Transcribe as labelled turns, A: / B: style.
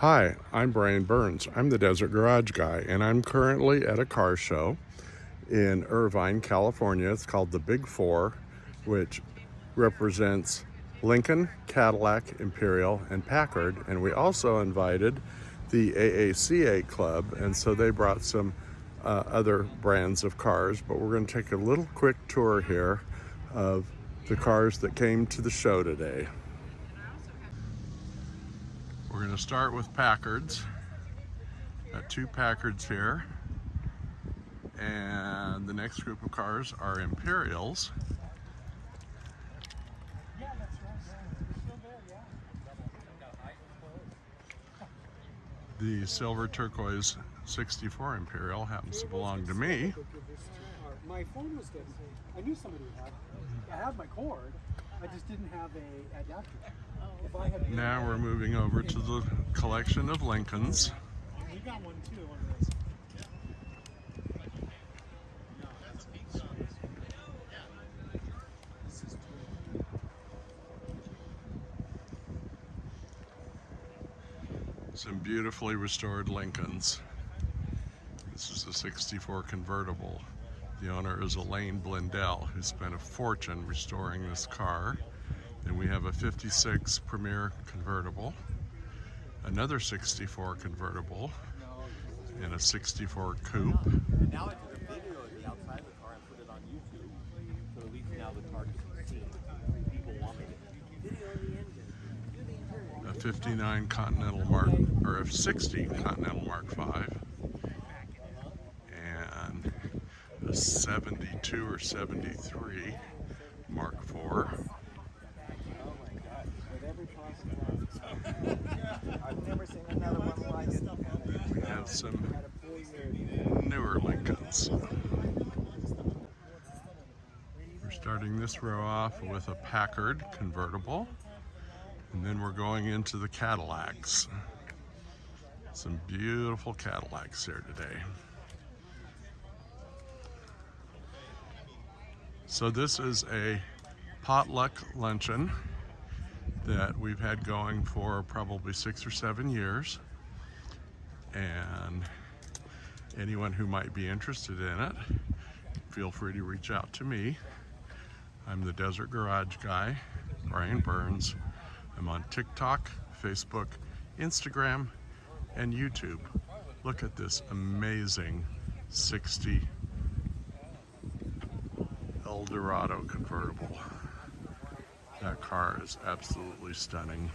A: Hi, I'm Brian Burns. I'm the Desert Garage Guy, and I'm currently at a car show in Irvine, California. It's called the Big Four, which represents Lincoln, Cadillac, Imperial, and Packard. And we also invited the AACA Club, and so they brought some other brands of cars. But we're going to take a little quick tour here of the cars that came to the show today. We're going to start with Packards. Got two Packards here. And the next group of cars are Imperials. The silver turquoise 64 Imperial happens to belong to me.
B: My phone was dead. I knew somebody would have it. I have my cord. I just didn't have a adapter. If I had
A: now we're moving over to the collection of Lincolns.
B: You got one too, one of those.
A: Some beautifully restored Lincolns. This is a 64 convertible. The owner is Elaine Blindell, who spent a fortune restoring this car. Then we have a 56 Premier convertible, another 64 convertible, and a 64 coupe.
C: And now I took a video of the outside of the car and put it on YouTube, so at least now the car can be seen. People want me to video the engine.
A: A 59 Continental Mark, or a 60 Continental Mark V, and a 72 or 73 Mark IV.
C: I've never seen another one like it.
A: We have some newer Lincolns. We're starting this row off with a Packard convertible, and then we're going into the Cadillacs. Some beautiful Cadillacs here today. So this is a potluck luncheon that we've had going for probably 6 or 7 years, and anyone who might be interested in it, feel free to reach out to me. I'm the Desert Garage Guy, Brian Burns. I'm on TikTok, Facebook, Instagram, and YouTube. Look at this amazing 60 Eldorado convertible. That car is absolutely stunning.